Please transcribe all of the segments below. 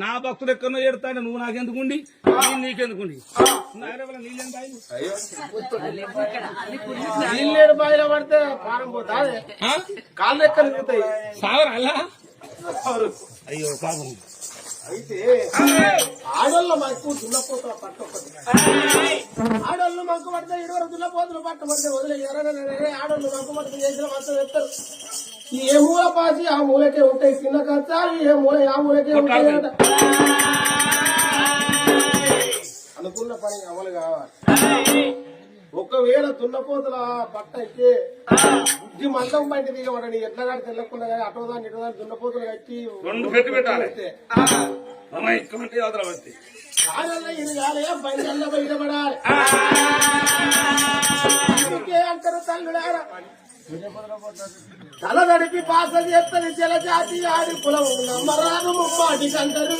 నా భక్తుడు ఎక్కడో ఏడుతాడు నువ్వు నాకెందుకుండి నీకెందుకుండి నీళ్ళేడు బాయిలో పడితే పారం పోతా కాళ్ళు ఎక్కడ తిరుగుతాయి సావరా అలా అయ్యో పాపం అయితే ఆడోళ్ళు మాకు దున్నపోతుల పట్ట ఆడోళ్ళు మంకు పడితే ఇరువురు దున్నపోతులు పట్ట పడితే వదిలే ఆడోళ్ళు మంకు పడితే చేసిన మొత్తం చెప్తారు ఏ మూల పాసి ఆ మూలకే ఉంటాయి చిన్న కచ్చాలు ఏ మూల ఆ మూలకే ఉంటాయి అనుకున్న పని అమలు కావాలి ఒకవేళ దున్నపోతుల పట్ట అయితే బుద్ధి మందం బయట దిగబడని ఎట్లా కాడి తెల్లకుండా కానీ అటోదాన్ని ఇటోదాన్ని దున్నపోతులు కట్టి రెండు పెట్టి పెట్టాలి కాదల్లా ఇది కాలే బయట బయటపడాలి అంటారు తల్లుడారా తల నడిపి పాస చేస్తుంది జలజాతి ఆడి కులం నమ్మరాను ముమ్మాటికి అంటారు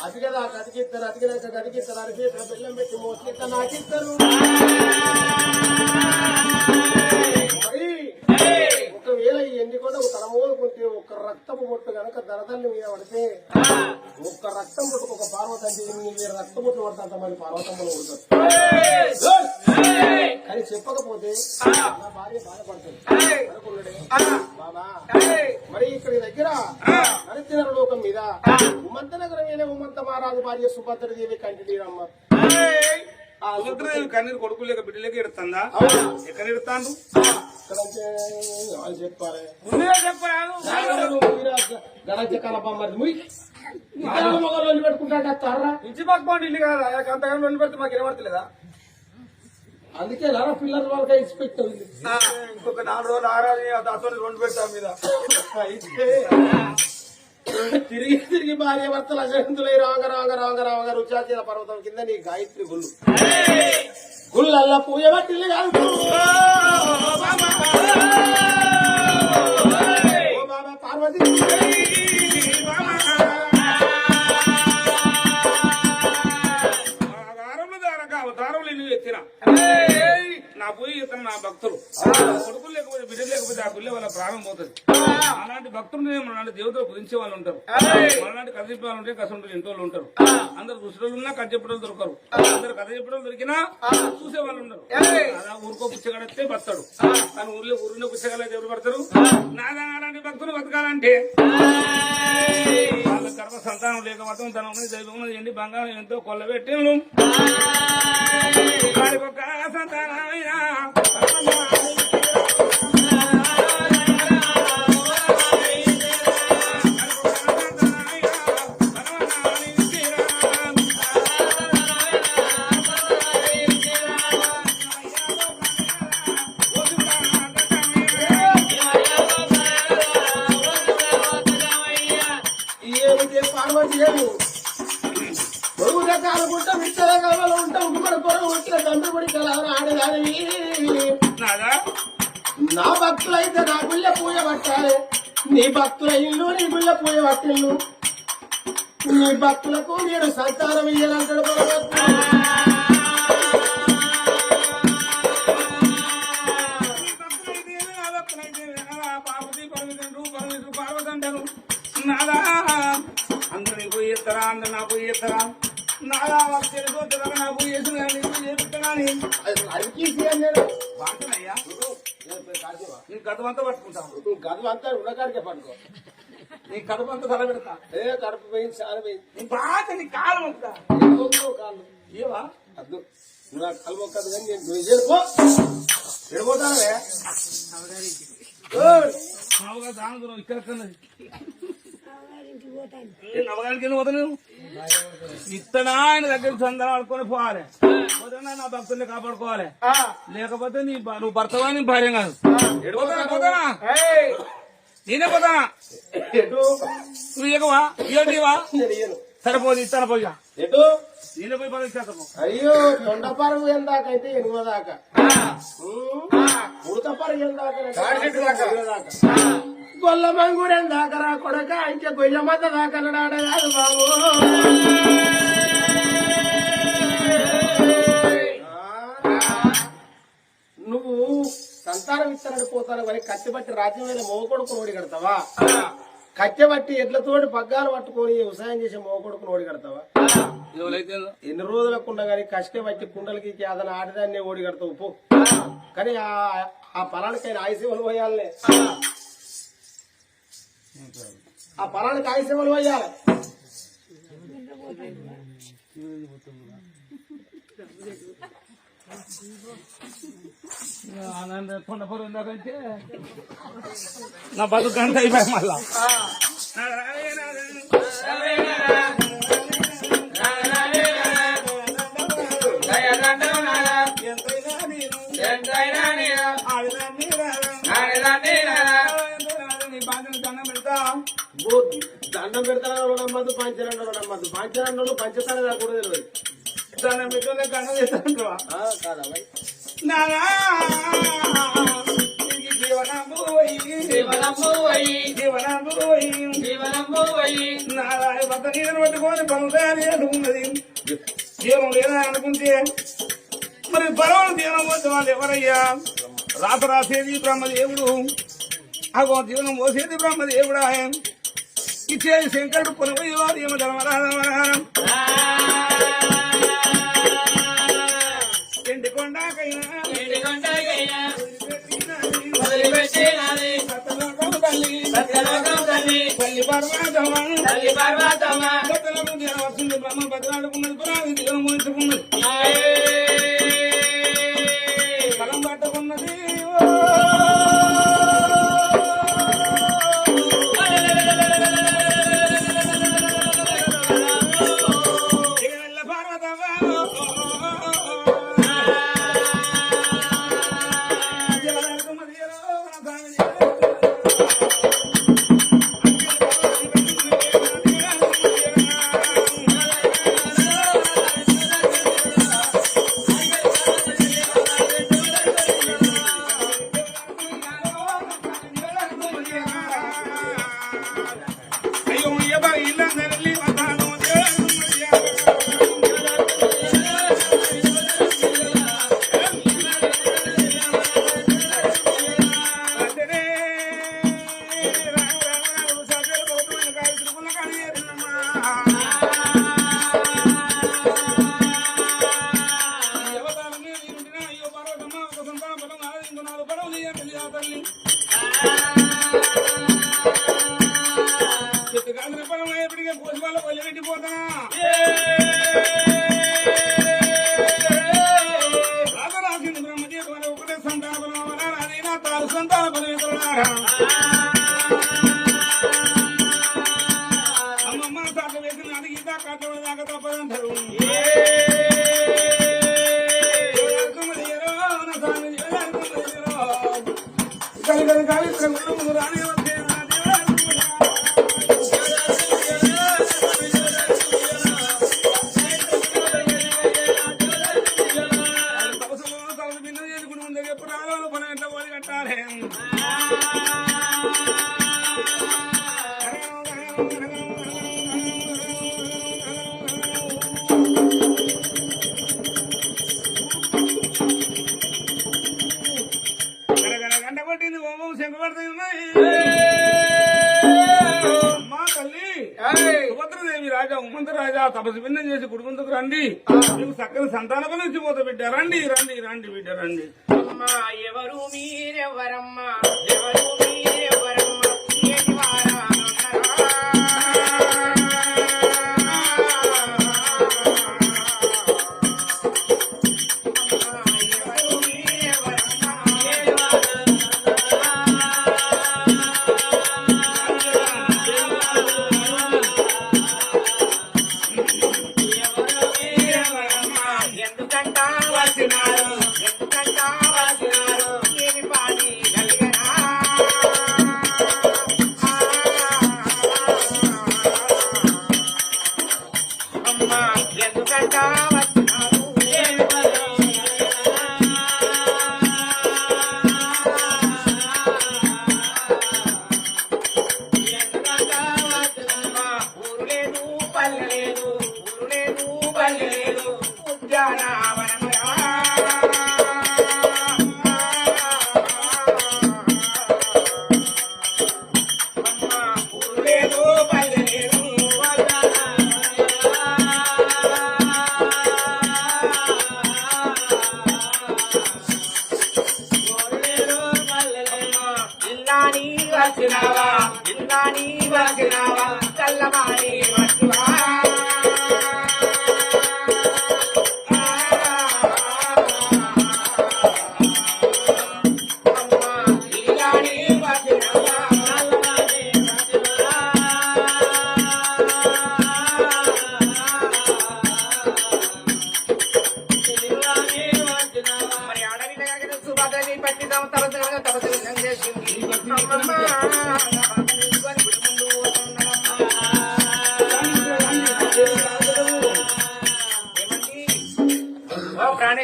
అతికదా కతికిస్తారు అతికినాక కతికిస్తారు అరిపి బెల్లం పెట్టి మోసిత నాకిస్తారు మరి ఒకవేళ ఈ ఎండికొండ తల మోదుకుంటే ఒక రక్తపు బొట్టు కనుక దరదల్ని మీద పడితే ఒక్క రక్తం బొట్టు ఒక పార్వతం మీరు రక్త బొట్టు పడితే అంతమంది పార్వతమ్మలు కొడతారు కానీ చెప్పకపోతే నా భార్య బాధపడుతుంది అనుకున్నాడే బాబా మరి ఇక్కడి దగ్గర నరసింహ లోకం మీద ఉమంత నగరం మీద ఉమంత మహారాజు భార్య సుభద్రదేవి కంటినీరమ్మ సుభద్రదేవి కన్నీరు కొడుకు లేక బిడ్డ లేక ఎడుతుందా ఎక్కడ ఎడుతాను వాళ్ళు చెప్పాలి చెప్పాను గణజ కలపమ్మది మొగలు పెట్టుకుంటాడ తర్రా ఇంటి పక్క ఇల్లు కదా అంతగా రెండు పెడితే మాకు వినబడతలేదా అందుకే నారా పిల్లల వాళ్ళకి ఇచ్చి పెట్టావు ఇంకొక 4 రోజులు ఆరాధి అతను రెండు పెడతా మీద తిరిగి తిరిగి భార్య భర్తలు అజంతులై రాంగ రాంగ రాంగ రాంగ రుచాచీల పర్వతం కింద నీ గాయత్రి గుళ్ళు గుళ్ళల్లా పూజ బట్టిల్లు కాదు బాబా పార్వతి అవతారంలో నువ్వు ఎత్తిన నా పోయి ఇతను నా భక్తులు కొడుకులు లేకపోతే బిడ్డ లేకపోతే ఆ పిల్ల వాళ్ళ ప్రాణం పోతుంది అలాంటి భక్తులు మనలాంటి దేవతలు పూజించే వాళ్ళు ఉంటారు మనలాంటి కథ చెప్పే వాళ్ళు ఉంటే కసంటూ ఎంతో వాళ్ళు ఉంటారు అందరు దుష్టులు ఉన్నా కథ చెప్పడం దొరకరు అందరు కథ చెప్పడం దొరికినా చూసే వాళ్ళు ఉండరు అలా ఊరుకో పుచ్చగడితే బతాడు కానీ ఊరిలో పుచ్చగల ఎవరు పడతారు నాదా అలాంటి భక్తులు బతకాలంటే వాళ్ళ గర్భ సంతానం లేక మతం తన ఉన్నది దైవం ఉన్నది ఎండి బంగారం ఎంతో కొల్లబెట్టి వారికి ఒక సంతానమైన పార్వతి పొరుగు రకాలకుంటా మిచ్చల కాలంలో ఉంటాం మన పొరుగు వచ్చిన తండ్రి కలవర ఆడదాని నా భక్తులైతే నా గుళ్ళ పూజ పట్టాలి నీ భక్తుల ఇల్లు నీ గుళ్ళ పూజ పట్టిల్లు నీ భక్తులకు నేను సంతానం ఇయ్యాలంటాడు పార్వతి అంటారు నాదా అందరు పోయి ఎత్తరా అందరు నా పోయి ఎత్తరా నాదా వాళ్ళు తెలుసుకోవచ్చా నా పోయి వేసిన చేపిస్తానని వాడుతున్నాయ్యా నీ గదమంతా పట్టుకుంటావు గదమంతా ఉన్నకాడికే పట్టుకో నీ కడుపంతా తల పెడతా కడుపు పోయింది చాలా పోయింది నీ బాధ నీ కాలం అంతా కాళ్ళు ఏవా అద్దు నువ్వు నాకు కలు మొక్కదు కానీ నేను నువ్వు వెళ్ళిపో వెళ్ళిపోతానే దాని ఇక్కడ నవగానికి ఎందుకు పోతాను ఇత్తనా ఆయన దగ్గర చందన ఆడుకొని పోవాలి పోతున్నా నా భక్తుల్ని కాపాడుకోవాలి లేకపోతే నువ్వు భర్తవా నీ భార్య కాదు పోతానా నేనే పోతానా నువ్వు ఇవ్వవా ఇవ్వవా సరిపోదు ఇస్తాను పోయా ఎటు నేనే పోయి పని అయ్యో తొండ పరుగు ఎందాకైతే ఎనుగో దాకా ఉడత పరుగు ఎందాక గొల్ల మంగుడు ఎందాకరా కొడక ఇంకా గొయ్యమంత దాకా కాదు బాబు నువ్వు సంతానం ఇస్తానని పోతాను మరి కత్తి బట్టి రాజ్యం మీద మోగొడుకు ఓడి కడతావా కట్టె పట్టి ఎడ్లతోటి పగ్గాలు పట్టుకొని వ్యవసాయం చేసే మోకొడుకుని ఓడి కడతావా? ఎవరైతే ఎన్ని రోజులకుండా కానీ కష్టం పట్టి కుండలకి అతను ఆడదాన్ని ఓడి కడతావు పో. కానీ ఆ పొలానికైనా ఆయుసేవలు పోయాలనే, ఆ పొలానికి ఆయుసేవలు పోయాలి. నా బతుకు గంట అయిపోయి మళ్ళా దండం పెడతాను నమ్మద్దు, పంచరండు నమ్మద్దు. పంచరండు పంచసారి నాకు కూడా తెలియదు. దండం పెట్టుకునే గంట చేస్తాను కాదా భయ్? పట్టుకొని పనున్నది జీవనం లేదా అనుకుంటే మరి పరవలు జీవనం పోతే వాళ్ళు ఎవరయ్యా? రాత రాసేది బ్రహ్మదేవుడు, అగో జీవనం పోసేది బ్రహ్మదేవుడా. ఇచ్చేది శంకరుడు పొలవయ్యో ఏమ ధర్మరాధరం ఎండి కొండాకైనా తల్లి పర్వతమా వస్తుంది బ్రహ్మ బతలాడుకున్నది పురాది జీవనం మోయించుకున్నది బలం పట్టుకున్నది. అమ్మమ్మ సాట వేసిన అడిగిత కట్టడం దాకా తప్పదంటారు. కలిగలి కాలి రాని రాజా తపస్సు భిన్నం చేసి కుటుంబంతో రండి, మీకు చక్కని సంతాన నుంచి పోత బిడ్డ రండి రండి రండి బిడ్డ రండి. అమ్మా ఎవరు మీరెవరమ్మా, ఎవరు మీరెవరమ్మా, ఏటి వారా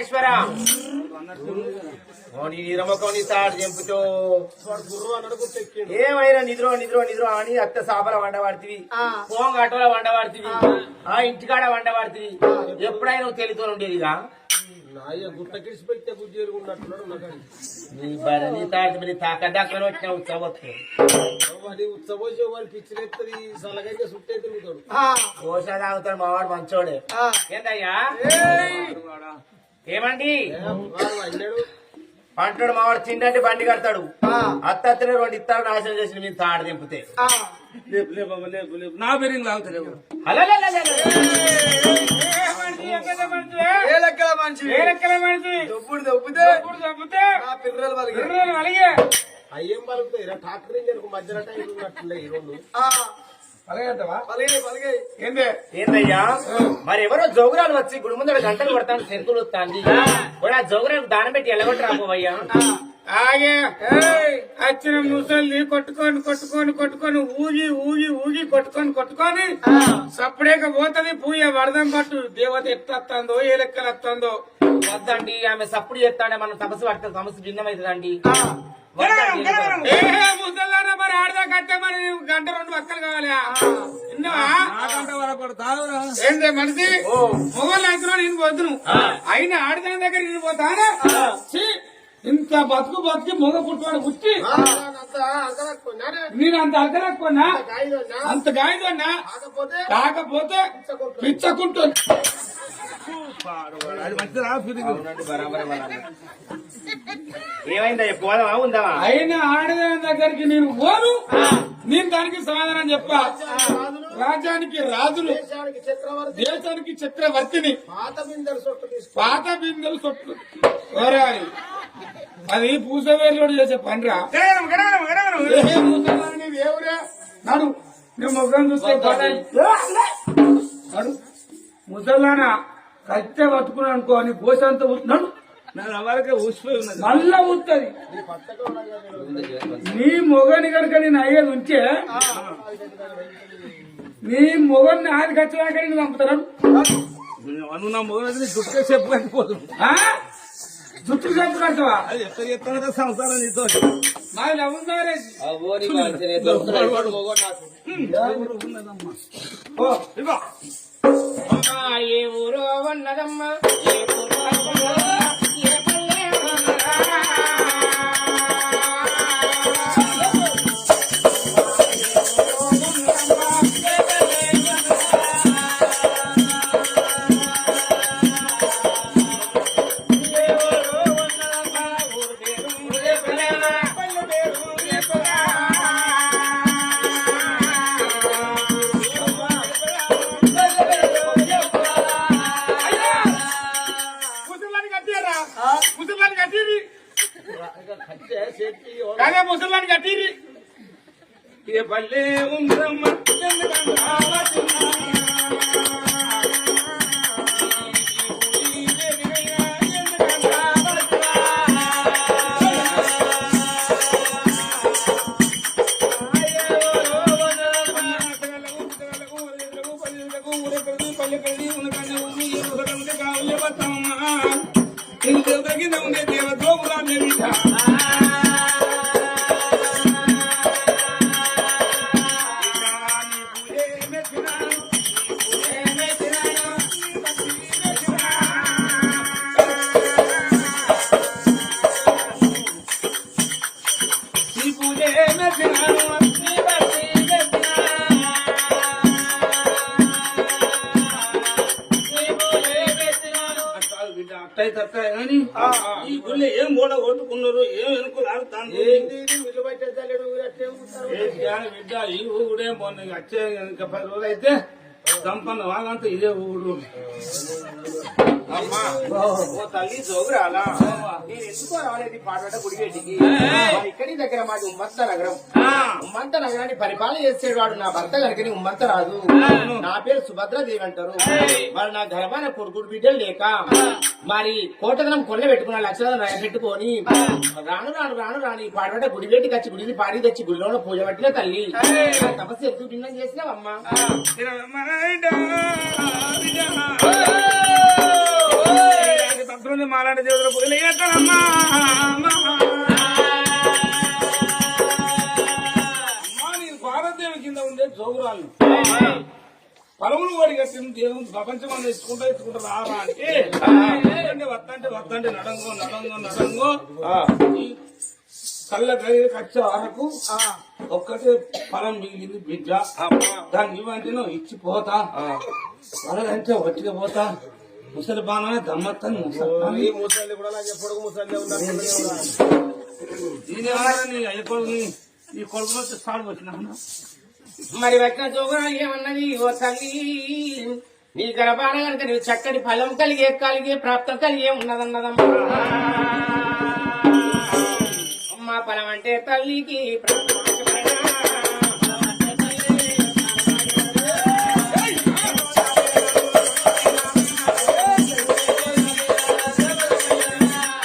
ప్రాణేశ్వర నీ నిరమకం నీ తాడు చెంపుతో వాడు గుర్రు అన్నాడు గుర్తు ఎక్కిండు. ఏమైనా నిద్రో అని అత్త సాపల వండబడుతుంది పోంగ అటోల వండబడుతుంది ఆ ఇంటికాడ వండబడుతుంది ఎప్పుడైనా నువ్వు తెలుతో ఉండేదిగా నాయ గుట్ట కిడిసిపోయితే గుజ్జేరు ఉన్నట్టున్నాడు నాకు. నీ తాడు తాకదాక్కని వచ్చిన ఉత్సవం వాడి ఉత్సవం వాడి పిచ్చిరెత్తది సలగైతే సుట్టే తిరుగుతాడు. కోసా తాగుతాడు మావాడు మంచోడే ఏందయ్యా ఏమండి వాడు అన్నాడు అంటాడు మావాడు తిండంటే బండి కడతాడు అత్తనే 2 ఇత్తాలు నాశనం చేసిన మీరు తాడు దింపితే లేపు లేపు బాబా, లేపు లేపు నా పేరు లాగుతలేవు. ఏ లెక్కల మనిషి దొబ్బుడు దొబ్బితే నా పిల్లలు వలిగే అయ్యేం పలుకుతాయి ట్రాక్టర్ ఇంజన్ మధ్యలో టైం ఉన్నట్టుండే ఈ రెండు. పలిగే ఏందయ్యా మరి ఎవరో జోగురాలు వచ్చి గుడి ముందర గంటలు కొడతాను సెంకులు వస్తాంది కూడా ఆ జోగురాలకు దానం పెట్టి ఎల్లగొట్టి రాబోయ్యా ఆగే వచ్చిన ముసల్ని కొట్టుకొని ఊగి కొట్టుకొని సప్పుడేక పోతది పూయ వరదం పట్టు దేవత ఎట్లొస్తుందో ఏ లెక్కలు వస్తుందో వద్దండి ఆమె సప్పుడు చేస్తాడే మనం తపస్సు పడితే సమస్య భిన్నమవుతుందండి ముసల్లారా మరి ఆడదా కట్టే మరి 1 గంట 2 పక్కలు కావాలి ఏంటే మనిషి మొగలు అయితే నేను పోతును అయినా ఆడదాని దగ్గర నేను పోతానా ఇంత బతికి మొగ పుట్టువాడు పుట్టి నేను అంత అర్థరాక్కున్నా అంత గాయదన్నా కాకపోతే పిచ్చకుంటుంది అది మంచిదా ఏమైందయ్యా పోదామా ఉందామా అయినా ఆడదాని దగ్గరికి నేను పోను నేను దానికి సమాధానం చెప్పా రాజ్యానికి రాజులు దేశానికి చక్రవర్తిని పాత బిందెలు సొట్టు ఓరాలి అది పూసవేరులో చేసే పనిరా ఎవరే నడు నేను మొగ్గం చూస్తే నడు ముసలానా కట్టె పట్టుకున్నాను అనుకో అని పోసంతా నడు అవరకే ఊసిపోయి ఉన్నది మళ్ళా ఊస్తుంది నీ మొగని కనుక నేను అయ్యేది ఉంటే నీ మొగని ఆది ఖర్చులాక నేను పంపుతాను నువ్వు నా మొగని జుట్టు చెప్పు కట్టిపోదు జుట్టు చెప్పు కడతావా అది ఎక్కడ చెప్తాను సంసారం నీతో మాది అవుతారే ఏ ఊరో ఉన్నదమ్మా ఏ ఊరో ఏ పల్లె అదే ముసలాన్ని కట్టిరి ఏ పల్లె ఉందమ్మా ఉండే దేవ దోగులా ఈ గుళ్ళో ఏం మూల కొట్టుకున్నారు ఏం వెనుకలు బిడ్డ ఈ ఊడే మొన్న వచ్చే ఇంకా 10 రోజులు అయితే సంపన్న వాళ్ళంతా ఇదే ఊరు అమ్మా ఓ తల్లి జోగురాలా నేను ఎందుకో రాలేదు పాటట గుడిగేటికి ఇక్కడి దగ్గర మాది ఉమ్మంత నగరం ఉమ్మంత నగరాన్ని పరిపాలన చేసేవాడు నా భర్త కనుక ఉమ్మంత రాదు నా పేరు సుభద్రాదేవి అంటారు మరి నా గర్భాన కొడుకుడు బిడ్డలు లేక మరి కోటదనం కొల్ల పెట్టుకున్న లక్షణాలు పెట్టుకొని రాను పాడబడ్డ గుడివేటికి వచ్చి గుడిని పాడి తెచ్చి గుడిలో పూజ పట్టిన తల్లి తపస్సు ఎందుకు భిన్నం చేసినావమ్మా మా అలాంటి దేవుడు పూజలు చేస్తానమ్మా నేను భారతదేవి కింద ఉండే జోగురాలు పరములు వాడి కట్టిన దేవుడు ప్రపంచం అని ఎత్తుకుంటా రారా అంటే వత్తంటే నడంగో ఈ కళ్ళ కచ్చే వరకు ఒక్కటే ఫలం మిగిలింది బిడ్డ దాన్ని ఇవ్వంటే నువ్వు ఇచ్చిపోతా వరదంటే వట్టిగా పోతా ముసలి బాణమే దమ్మత్తని ఈ ముసలి కూడా నాకు ఎప్పుడు ముసలి ఉన్నారు దీని అయ్య కొడుకు ఈ కొడుకు వచ్చి స్టార్ట్ వచ్చిన మరి వచ్చిన జోగురాలు ఏమన్నది ఓ తల్లి నీ గర్భాన కనుక నువ్వు చక్కటి ఫలం కలిగే ప్రాప్తం కలిగే ఉన్నదన్నదమ్మా అమ్మా ఫలం అంటే తల్లికి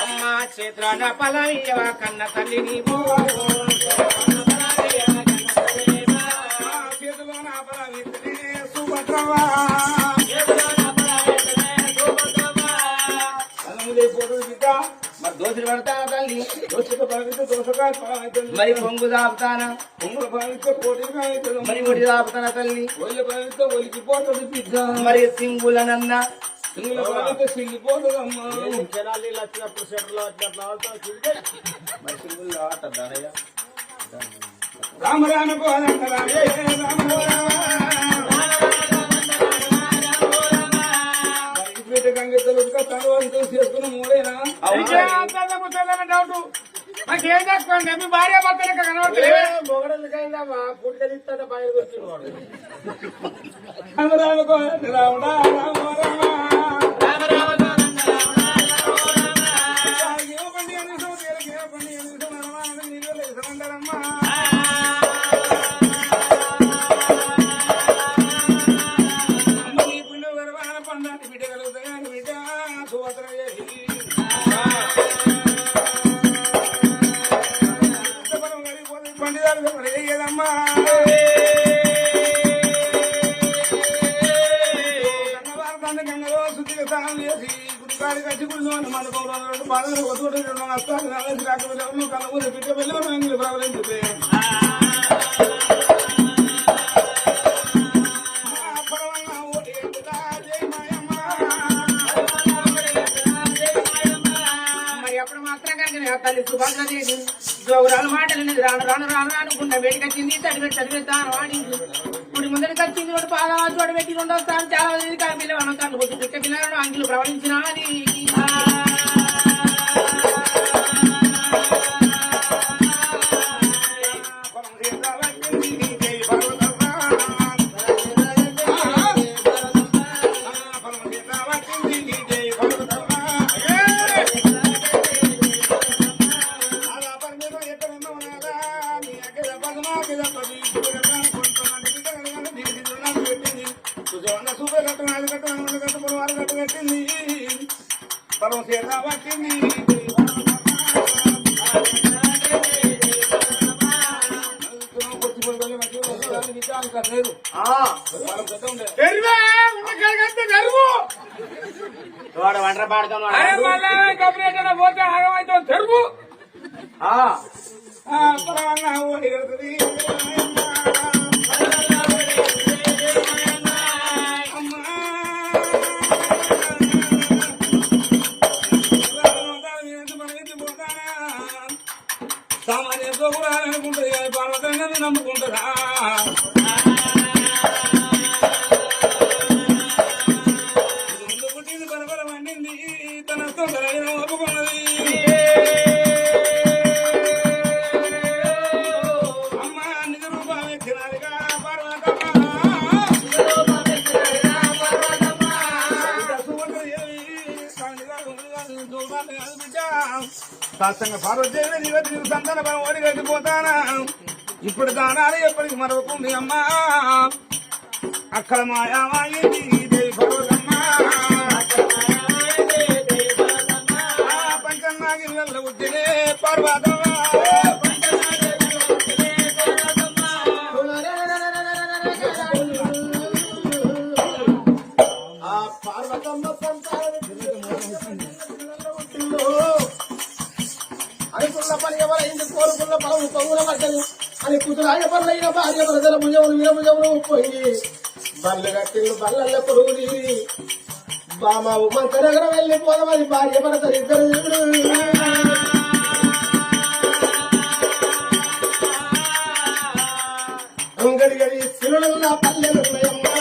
అమ్మా చేతుల ఫలం ఇవ్వ కన్న తల్లి నీవు దోషులు పడతానా తల్లి మరి పొంగు దాపుతానా మరి ఒడి దాపుతానా తల్లి ఒలికిపోతుంది బిడ్డ మరి సింగులనన్నా సిల్లిపోతుందమ్మా జనాలు వచ్చినప్పుడు సెంటర్లో వచ్చినట్లు మరి సింగుల్ ఆటదారయ్యా రామ రామ కోదండ రామే రామ గంగెత్తలు చేసుకున్న మూడేనా డౌట్ నాకేం చేసుకోండి మీ భార్య భర్తలు కనబడలేదు మొగడలకైనా ఫుడ్ కలిస్తానే పైన కూర్చుని వాడు రామ రామ కోదండ రాముడా రామ పండిదామ్మా గంగలో శుద్ధిగా స్నానం చేసి గుడికాడి కచ్చి గుడి మనకు బాధలు ఒక రెండు నష్టాలు రాకపోతే కళ్ళ పిట్ట వెళ్ళి ప్రవలించుతే తల్లి సుభద్రదేవి జోగురాల మాటలు రాను అనుకున్న వేడికొచ్చింది చదివేస్తాను వాడింది ఇప్పుడు ముందరికి వచ్చింది వాడు బాగా చోట పెట్టి రెండో స్థానం చాలా మంది కానీ పిల్లలు కళ్ళు కొట్టి పిట్ట పిల్లలను అంగిలు ప్రవహించినది పరం చేత పట్టింది వాడు వంటర పాడుతాను పోతే ఆగమైతే తెరుగు ఓడి కడుతుంది సామాన్య అనుకుంటుంది పర్వతంగా నమ్ముకుంటుందా ముందు పుట్టింది బలబల వండింది తన తొందరగా ఒప్పుకున్నది అమ్మ నిజ రూపం ఎత్తినదిగా సాత్సంగ పార్వదేవి నీవతి సంతాన బలం ఓడి గడిపోతానా ఇప్పుడు దానాలు ఎప్పటికి మరవకుంది అమ్మా అక్కడ మాయామాయింది దేవి పర్వతమ్మ పంచనాగిళ్ళ ఉద్దినే పర్వతమ్మ ఆ పార్వతమ్మ సంతానం ఎవరైంది కోరుకున్న పొలం పొంగుల పడ్డది అని కుదురాయ పనులైన భార్య ప్రజల భుజములు విరభుజములు పొంగి బళ్ళు కట్టిండు బళ్ళల్లో పొరుగు తీరి బామ ఉమంత నగరం వెళ్ళిపోదామని భార్య భర్తలు ఇద్దరు అంగడి గడి సిరుల పల్లెలున్నాయమ్మ